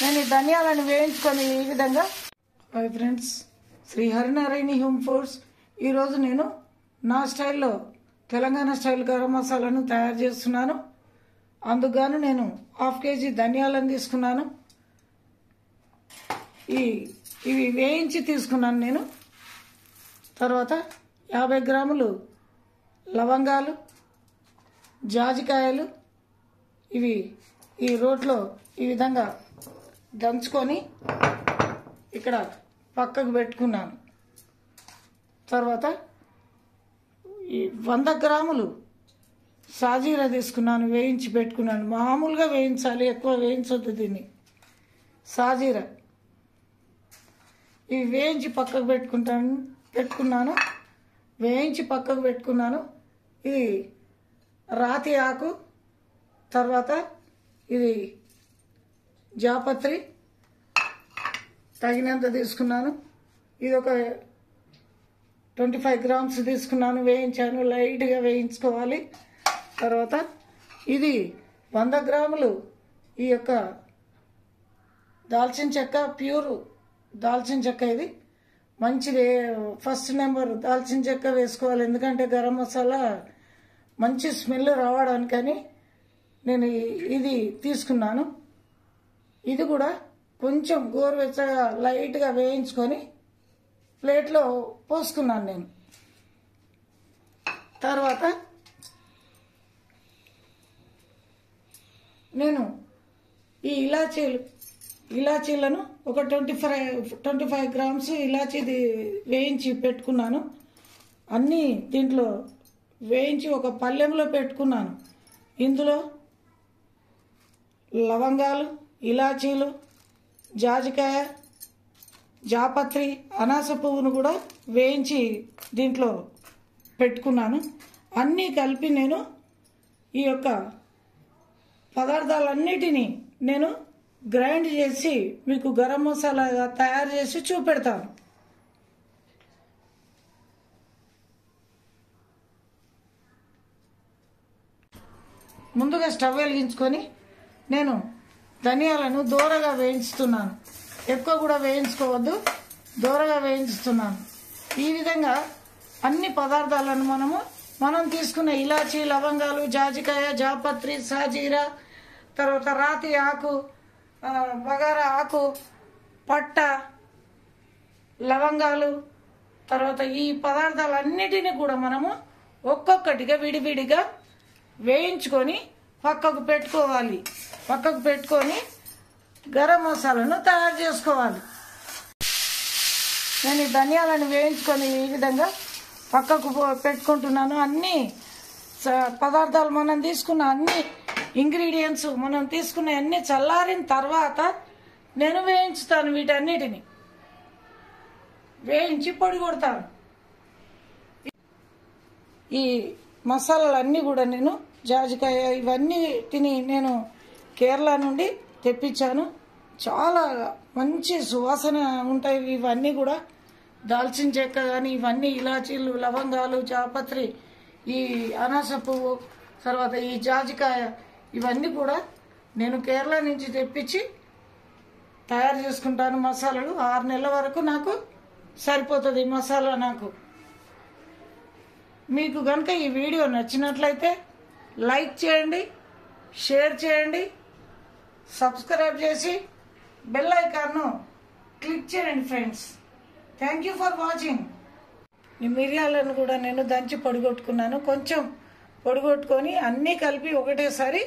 నేను ఈ ధనియాలను వేయించుకొని ఈ విధంగా. Hi friends, Shri Harinarayana home foods. ఈరోజు నేను నా స్టైల్లో తెలంగాణ స్టైల్ గరం మసాలాను తయారు చేస్తున్నాను. అందుకు నేను 1/2 kg ధనియాలను తీసుకున్నాను. ఇవి వేయించి తీసుకున్నాను నేను. తర్వాత 50 గ్రాములు లవంగాలు, జాజికాయలు ఇవి ఈ రోట్లో ఈ విధంగా దంచుకొని ఇక్కడ పక్కకు పెట్టుకున్నాను. తర్వాత ఈ 100 గ్రాములు సాజీరా తీసుకున్నాను, వేయించి పెట్టుకున్నాను. మామూలుగా వేయించాలి, ఎక్కువ వేయించొద్దు దీన్ని. సాజీరా ఇవి వేయించి పక్కకు పెట్టుకున్నాను. ఇది రాతి ఆకు, తర్వాత ఇది జాపత్రి తగినంత తీసుకున్నాను. ఇది ఒక 25 గ్రామ్స్ తీసుకున్నాను, వేయించాను. లైట్గా వేయించుకోవాలి. తర్వాత ఇది 100 గ్రాములు ఈ యొక్క దాల్చిన చెక్క, ప్యూర్ దాల్చిన చెక్క. ఇది మంచిది, ఫస్ట్ నెంబర్ దాల్చిన చెక్క వేసుకోవాలి. ఎందుకంటే గరం మసాలా మంచి స్మెల్ రావడానికని నేను ఇది తీసుకున్నాను. ఇది కూడా కొంచెం గోరువెచ్చగా లైట్గా వేయించుకొని ప్లేట్లో పోసుకున్నాను నేను. తర్వాత నేను ఈ ఇలాచీలను ఒక 25 గ్రామ్స్ ఇలాచీ వేయించి పెట్టుకున్నాను. అన్నీ దీంట్లో వేయించి ఒక పళ్ళెంలో పెట్టుకున్నాను. ఇందులో లవంగాలు, ఇలాచీలు, జాజికాయ, జాపత్రి, అనాస పువ్వును కూడా వేయించి దీంట్లో పెట్టుకున్నాను. అన్నీ కలిపి నేను ఈ యొక్క పదార్థాలన్నిటినీ నేను గ్రైండ్ చేసి మీకు గరం మసాలాగా తయారు చేసి చూపెడతాను. ముందుగా స్టవ్ వెలిగించుకొని నేను ధనియాలను దోరగా వేయించుతున్నాను. ఎక్కువ కూడా వేయించుకోవద్దు, దోరగా వేయించుతున్నాను. ఈ విధంగా అన్ని పదార్థాలను మనం తీసుకున్న ఇలాచీ, లవంగాలు, జాజికాయ, జాపత్రి, సాజీరా, తర్వాత రాతి ఆకు, బగారా ఆకు, పట్ట, లవంగాలు, తర్వాత ఈ పదార్థాలన్నిటినీ కూడా మనము ఒక్కొక్కటిగా విడివిడిగా వేయించుకొని పక్కకు పెట్టుకోవాలి. పక్కకు పెట్టుకొని గరం మసాలాను తయారు చేసుకోవాలి. నేను ఈ ధనియాలను వేయించుకొని ఈ విధంగా పక్కకు పెట్టుకుంటున్నాను. అన్ని పదార్థాలు మనం తీసుకున్న అన్ని ఇంగ్రీడియంట్స్ మనం తీసుకున్న అన్ని చల్లారిన తర్వాత నేను వేయించుతాను. వీటన్నిటిని వేయించి పొడి కొడతాను. ఈ మసాలాలన్నీ కూడా నేను జాజికాయ ఇవన్నిటిని నేను కేరళ నుండి తెప్పించాను. చాలా మంచి సువాసన ఉంటాయి ఇవన్నీ కూడా. దాల్చిన చెక్క కానీ ఇవన్నీ, ఇలాచీలు, లవంగాలు, జాపత్రి, ఈ అనాస పువ్వు, తర్వాత ఈ జాజికాయ ఇవన్నీ కూడా నేను కేరళ నుంచి తెప్పించి తయారు చేసుకుంటాను. మసాలాలు 6 నెలల వరకు నాకు సరిపోతుంది మసాలా నాకు. మీకు కనుక ఈ వీడియో నచ్చినట్లయితే లైక్ చేయండి, షేర్ చేయండి, సబ్స్క్రైబ్ చేసి బెల్ ఐకాన్ను క్లిక్ చేయండి friends. Thank you for watching. ఈ మిరియాలను కూడా నేను దంచి పొడిగొట్టుకున్నాను. కొంచెం పొడిగొట్టుకొని అన్నీ కలిపి ఒకటేసారి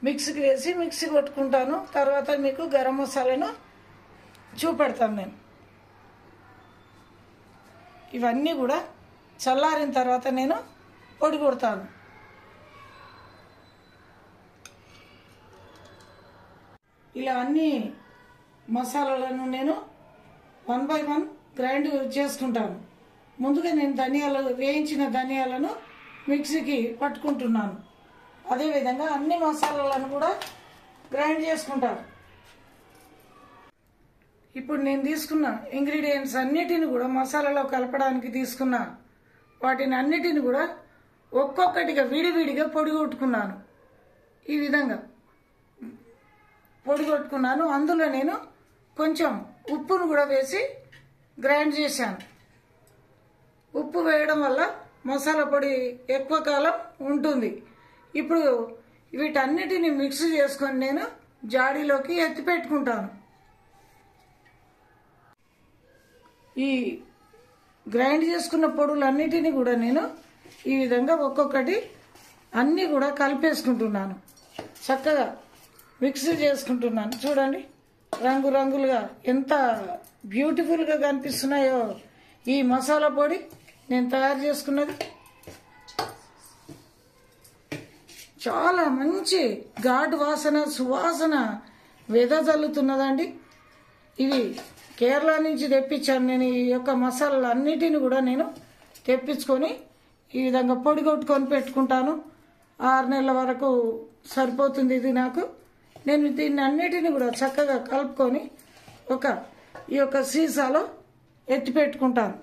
మిక్సీకి వేసి మిక్సీ కొట్టుకుంటాను. తర్వాత మీకు గరం మసాలాను చూపెడతాను నేను. ఇవన్నీ కూడా చల్లారిన తర్వాత నేను పొడి కొడతాను. ఇలా అన్ని మసాలాలను నేను 1 by 1 గ్రైండ్ చేసుకుంటాను. ముందుగా నేను వేయించిన ధనియాలను మిక్సీకి పట్టుకుంటున్నాను. అదేవిధంగా అన్ని మసాలాలను కూడా గ్రైండ్ చేసుకుంటాను. ఇప్పుడు నేను తీసుకున్న ఇంగ్రీడియంట్స్ అన్నిటిని కూడా మసాలాలో కలపడానికి తీసుకున్న వాటిని అన్నిటిని కూడా ఒక్కొక్కటిగా విడివిడిగా పొడి కొట్టుకున్నాను. ఈ విధంగా పొడి కొట్టుకున్నాను. అందులో నేను కొంచెం ఉప్పును కూడా వేసి గ్రైండ్ చేశాను. ఉప్పు వేయడం వల్ల మసాలా పొడి ఎక్కువ కాలం ఉంటుంది. ఇప్పుడు వీటన్నిటిని మిక్స్ చేసుకొని నేను జాడీలోకి ఎత్తి పెట్టుకుంటాను. ఈ గ్రైండ్ చేసుకున్న పొడులన్నిటినీ కూడా నేను ఈ విధంగా ఒక్కొక్కటి అన్నీ కూడా కలిపేసుకుంటున్నాను. చక్కగా మిక్స్ చేసుకుంటున్నాను. చూడండి రంగురంగులుగా ఎంత బ్యూటిఫుల్గా కనిపిస్తున్నాయో ఈ మసాలా పొడి నేను తయారు చేసుకున్నది. చాలా మంచి ఘాటు వాసన, సువాసన వెదజల్లుతున్నదండి. ఇవి కేరళ నుంచి తెప్పించాను నేను. ఈ యొక్క మసాలాలు అన్నిటిని కూడా నేను తెప్పించుకొని ఈ విధంగా పొడి కొట్టుకొని పెట్టుకుంటాను. 6 నెలల వరకు సరిపోతుంది ఇది నాకు. నేను దీన్ని అన్నిటిని కూడా చక్కగా కలుపుకొని ఈ యొక్క సీసాలో ఎత్తి పెట్టుకుంటాను.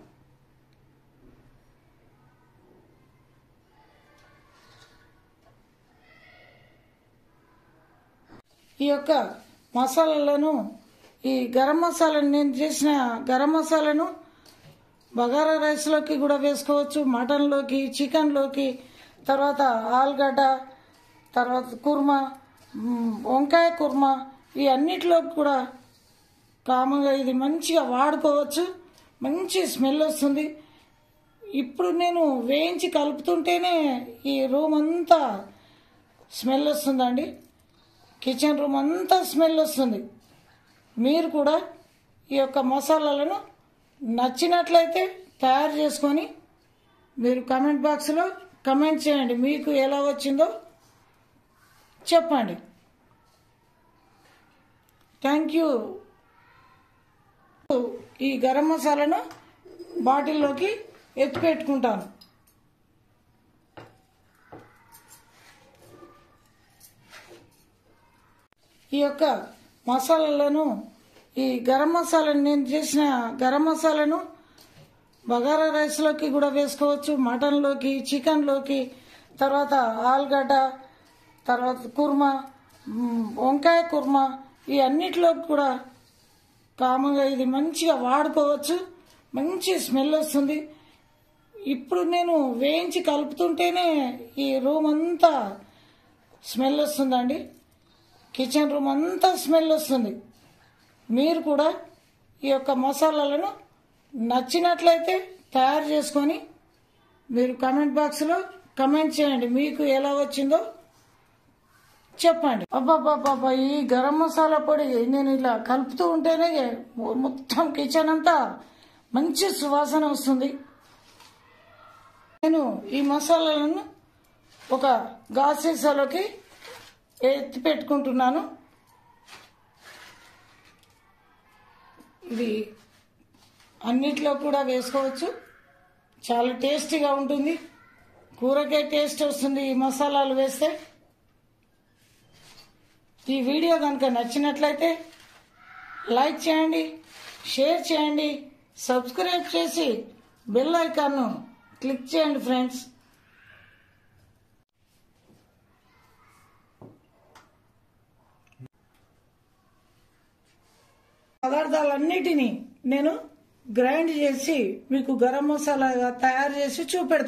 ఈ యొక్క మసాలాలను, ఈ గరం మసాలాను, నేను చేసిన గరం మసాలాను బగారా రైస్లోకి కూడా వేసుకోవచ్చు, మటన్లోకి, చికెన్లోకి, తర్వాత ఆలుగడ్డ, తర్వాత కుర్మా, వంకాయ కుర్మా, ఈ అన్నిటిలోకి కూడా కామన్గా ఇది మంచిగా వాడుకోవచ్చు. మంచి స్మెల్ వస్తుంది. ఇప్పుడు నేను వేయించి కలుపుతుంటేనే ఈ రూమ్ అంతా స్మెల్ వస్తుందండి. కిచెన్ రూమ్ అంతా స్మెల్ వస్తుంది. మీరు కూడా ఈ యొక్క మసాలాలను నచ్చినట్లయితే తయారు చేసుకొని మీరు కామెంట్ బాక్స్లో కామెంట్ చేయండి. మీకు ఎలా వచ్చిందో చెప్పండి. Thank you. ఈ గరం మసాలాను బాటిల్లోకి ఎత్తి పెట్టుకుంటాను. ఈ యొక్క మసాలాలను, ఈ గరం మసాలాను, నేను చేసిన గరం మసాలాను బగారా రైస్లోకి కూడా వేసుకోవచ్చు, మటన్లోకి, చికెన్లోకి, తర్వాత ఆలుగడ్డ, తర్వాత కుర్మా, వంకాయ కుర్మా, ఈ అన్నిటిలోకి కూడా కామన్గా ఇది మంచిగా వాడుకోవచ్చు. మంచి స్మెల్ వస్తుంది. ఇప్పుడు నేను వేయించి కలుపుతుంటేనే ఈ రూమ్ అంతా స్మెల్ వస్తుందండి. కిచెన్ రూమ్ అంతా స్మెల్ వస్తుంది. మీరు కూడా ఈ యొక్క మసాలాలను నచ్చినట్లయితే తయారు చేసుకొని మీరు కామెంట్ బాక్స్లో కామెంట్ చేయండి. మీకు ఎలా వచ్చిందో చెప్పండి. అబ్బాబ్బాబ్బా, ఈ గరం మసాలా పొడి నేను ఇలా కలుపుతూ ఉంటేనే మొత్తం కిచెన్ అంతా మంచి సువాసన వస్తుంది. నేను ఈ మసాలాలను ఒక గాజు సీసాలోకి ఎత్తి పెట్టుకుంటున్నాను. ఇది అన్నిట్లో కూడా వేసుకోవచ్చు. చాలా టేస్టీగా ఉంటుంది. కూరకే టేస్ట్ వస్తుంది ఈ మసాలాలు వేస్తే. ఈ వీడియో కనుక నచ్చినట్లయితే లైక్ చేయండి, షేర్ చేయండి, సబ్స్క్రైబ్ చేసి బెల్ ఐకాన్ను క్లిక్ చేయండి ఫ్రెండ్స్. పదార్థాలన్నిటినీ నేను గ్రైండ్ చేసి మీకు గరం మసాలాగా తయారు చేసి చూపెడతాను.